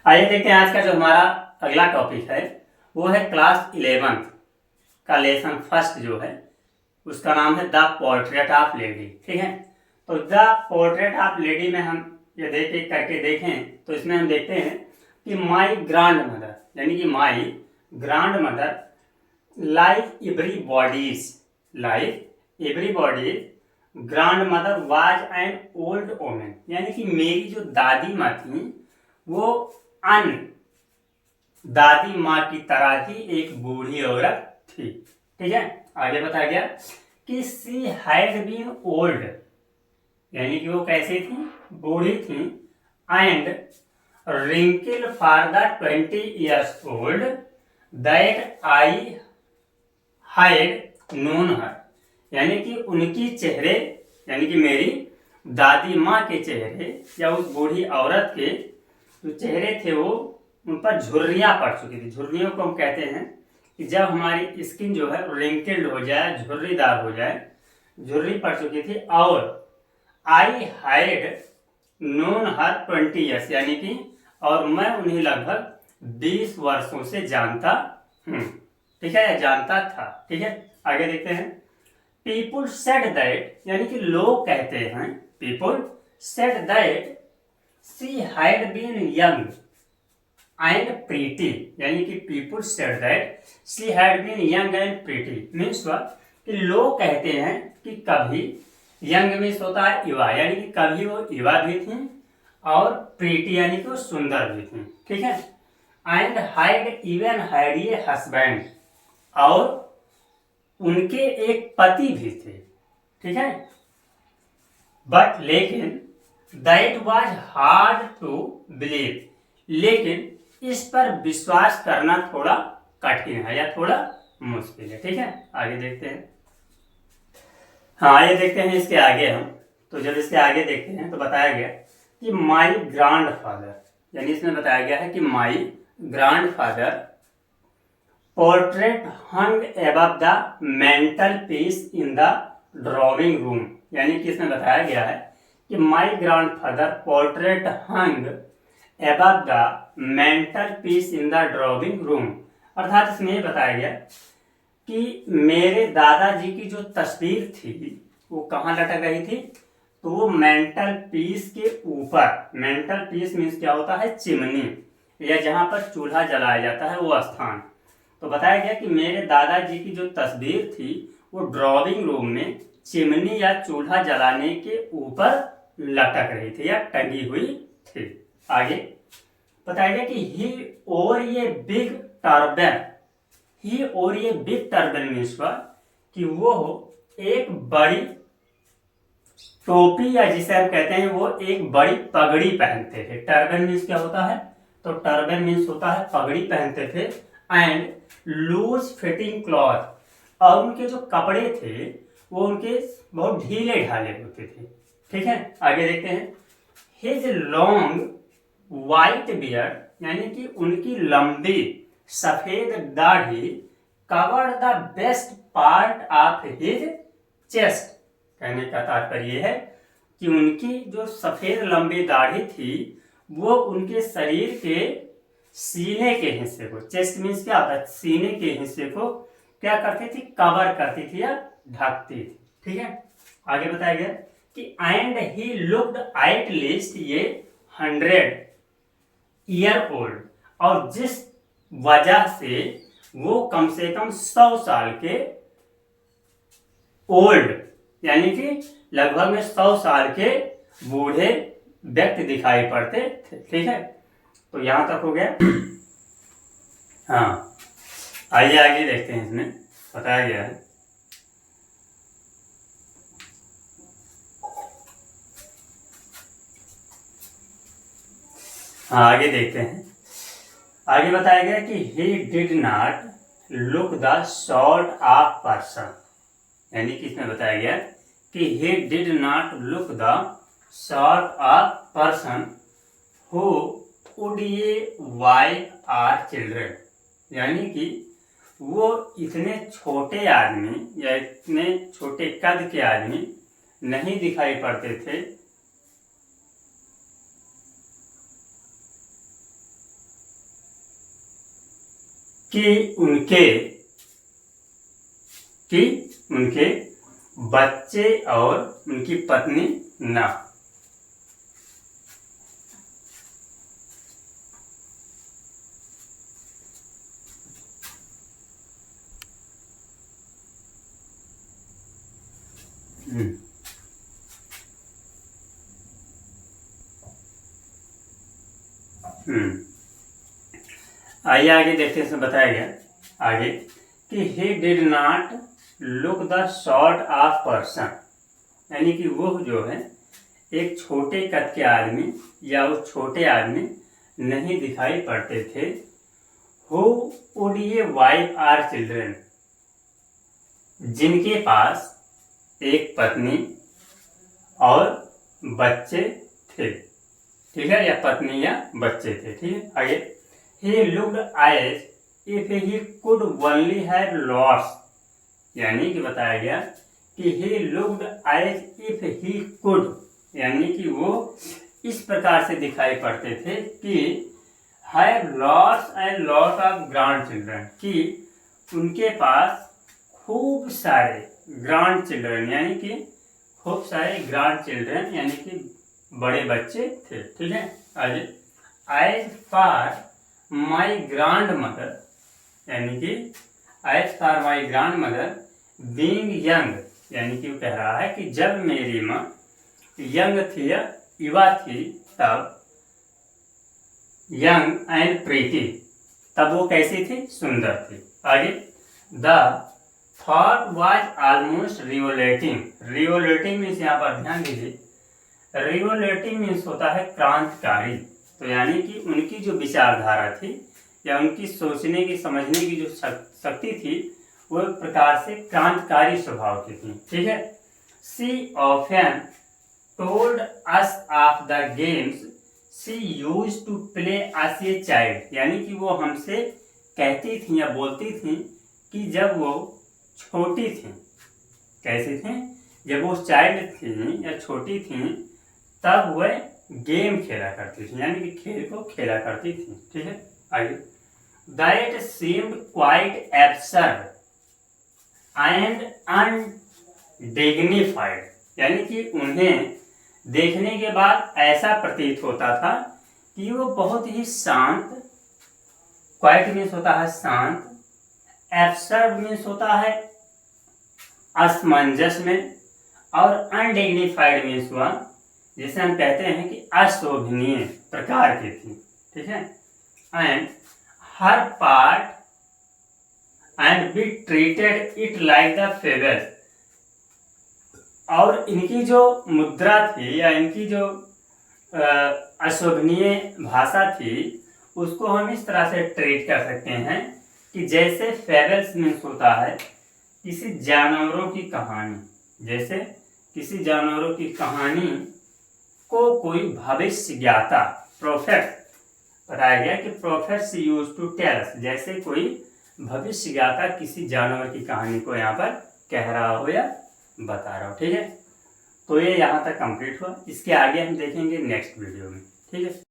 आइए देखते हैं आज का जो हमारा अगला टॉपिक है वो है क्लास 11th का लेसन फर्स्ट जो है उसका नाम है द पोर्ट्रेट ऑफ लेडी। ठीक है, तो द पोर्ट्रेट ऑफ लेडी में हम ये करके देखें तो इसमें हम देखते हैं कि माई ग्रांड मदर यानी कि my grand mother like every body's grand mother was an old women, यानी कि मेरी जो दादी माँ थी वो अन दादी माँ की तरह ही एक बूढ़ी औरत थी। ठीक है, आगे बताया गया कि सी हैड बीन ओल्ड, यानी कि वो कैसी थी, बूढ़ी थी, and wrinkle for the 20 years old that I had known her, यानी कि उनकी चेहरे यानी कि मेरी दादी माँ के चेहरे या उस बूढ़ी औरत के जो चेहरे थे वो उन पर झुर्रियाँ पड़ चुकी थी। झुर्रियों को हम कहते हैं कि जब हमारी स्किन जो है रिंकल्ड हो जाए, झुर्रीदार हो जाए, झुर्री पड़ चुकी थी। और आई हैड नोन हर 20 years, यानी कि और मैं उन्हें लगभग 20 वर्षों से जानता हूँ। ठीक है, या जानता था। ठीक है, आगे देखते हैं। पीपुल सेड दैट, यानी कि लोग कहते हैं, people said that she had been young and pretty, यानी कि people said that she had been young and pretty means कि लोग कहते हैं कि कभी यंग मीन्स होता है युवा, यानी कि कभी वो युवा भी थी और प्रीटी यानी कि वो सुंदर भी थी। ठीक है, and had even had a husband, और उनके एक पति भी थे। ठीक है, बट लेकिन that was hard to believe, लेकिन इस पर विश्वास करना थोड़ा कठिन है या थोड़ा मुश्किल है। ठीक है, आगे देखते हैं। हाँ, ये देखते हैं इसके आगे हम। तो जब इसके आगे देखते हैं तो बताया गया कि माई ग्रांड फादर, यानी इसमें बताया गया है कि my grand father portrait hung above the mantel piece in the drawing room, यानी कि इसमें बताया गया है कि my grand father portrait hung above the mantel piece in the drawing room, अर्थात इसमें ये बताया गया कि मेरे दादाजी की जो तस्वीर थी वो कहाँ लटक रही थी, तो वो मेंटल पीस के ऊपर। मेंटल पीस मीन्स क्या होता है, चिमनी, या जहाँ पर चूल्हा जलाया जाता है वो स्थान। तो बताया गया कि मेरे दादाजी की जो तस्वीर थी वो ड्राइंग रूम में चिमनी या चूल्हा जलाने के ऊपर लटक रही थी या टंगी हुई थी। आगे बताया गया कि ही ओवर ये बिग टर्बन, ही और ये बिग टर्बन मीन्स कि वो एक बड़ी टोपी, या जिसे हम कहते हैं वो एक बड़ी पगड़ी पहनते थे। टर्बन मीन्स क्या होता है, तो टर्बन मीन्स होता है पगड़ी पहनते थे। एंड लूज फिटिंग क्लॉथ, और उनके जो कपड़े थे वो उनके बहुत ढीले ढाले होते थे। ठीक है, आगे देखते हैं। हिज लॉन्ग वाइट बियर्ड, यानी कि उनकी लंबी सफेद दाढ़ी cover the best part of his chest, कहने का तात्पर्य है कि उनकी जो सफेद लंबी दाढ़ी थी वो उनके शरीर के सीने के हिस्से को, चेस्ट मीन्स क्या होता है, सीने के हिस्से को क्या करती थी, कवर करती थी या ढकती थी। ठीक है, आगे बताया गया कि and he looked at least ये 100 year ओल्ड, और जिस वजह से वो कम से कम 100 साल के ओल्ड, यानी कि लगभग में 100 साल के बूढ़े व्यक्ति दिखाई पड़ते थे। ठीक है, तो यहां तक हो गया। हाँ, आइए आगे देखते हैं। इसमें बताया गया है हाँ, आगे देखते हैं। आगे बताया गया कि he did not look the sort of person, यानी कि इसमें बताया गया कि he did not look the sort of person who would ये वाइफ आर चिल्ड्रन, यानी कि वो इतने छोटे आदमी या इतने छोटे कद के आदमी नहीं दिखाई पड़ते थे कि उनके बच्चे और उनकी पत्नी ना। आइए आगे देखते हैं। इसमें बताया गया आगे कि he did not look the sort of person, यानी कि वो जो है एक छोटे कद के आदमी या उस छोटे आदमी नहीं दिखाई पड़ते थे। who would a wife or children, जिनके पास एक पत्नी और बच्चे थे। ठीक है, या पत्नी या बच्चे थे। ठीक है, आगे he looked as if he could only have lost, यानी कि बताया गया कि he looked as if he could, यानी कि वो इस प्रकार से दिखाई पड़ते थे कि have lost a lot of grandchildren, कि उनके पास खूब सारे ग्रांड चिल्ड्रन, यानी कि खूब सारे ग्रांड चिल्ड्रन यानी कि बड़े बच्चे थे। ठीक है, आगे एज फार माई ग्रांड मदर, यानी कि एज फार माई ग्रांड मदर बीइंग यंग, यानी कि वो कह रहा है कि जब मेरी माँ यंग थी या युवा थी, तब यंग एंड प्रीति, तब वो कैसी थी? सुंदर थी। आगे the thought was almost revolting, revolting means यहाँ पर ध्यान दीजिए, रिवोलेटिंग मीन्स होता है क्रांतिकारी। तो यानी कि उनकी जो विचारधारा थी या उनकी सोचने की समझने की जो शक्ति थी वो एक प्रकार से क्रांतिकारी स्वभाव की थी। ठीक है, she often told us of the games she used to play as a child, यानी कि वो हमसे कहती थी या बोलती थी कि जब वो छोटी थी, कैसी थी? जब वो चाइल्ड थी या छोटी थी तब वह गेम खेला करती थी, यानी कि खेल को खेला करती थी। ठीक है, आगे that seemed quite absurd and undignified, यानी कि उन्हें देखने के बाद ऐसा प्रतीत होता था कि वो बहुत ही शांत, क्वाइट मीन्स होता है शांत, एब्सर्ड मीन्स होता है असमंजस में, और अनडिग्निफाइड मीन्स हुआ जिसे हम कहते हैं कि अशोभनीय प्रकार की थी। ठीक है, and her part and be treated it like the favours, और इनकी जो मुद्रा थी या इनकी जो अशोभनीय भाषा थी उसको हम इस तरह से ट्रीट कर सकते हैं कि जैसे फेबल्स मीन्स होता है किसी जानवरों की कहानी, जैसे किसी जानवरों की कहानी को कोई भविष्य ज्ञाता प्रोफेट, बताया गया कि प्रोफेट्स यूज्ड टू टेल, जैसे कोई भविष्य ज्ञाता किसी जानवर की कहानी को यहाँ पर कह रहा हो या बता रहा हो। ठीक है, तो ये यहाँ तक कंप्लीट हुआ, इसके आगे हम देखेंगे नेक्स्ट वीडियो में। ठीक है।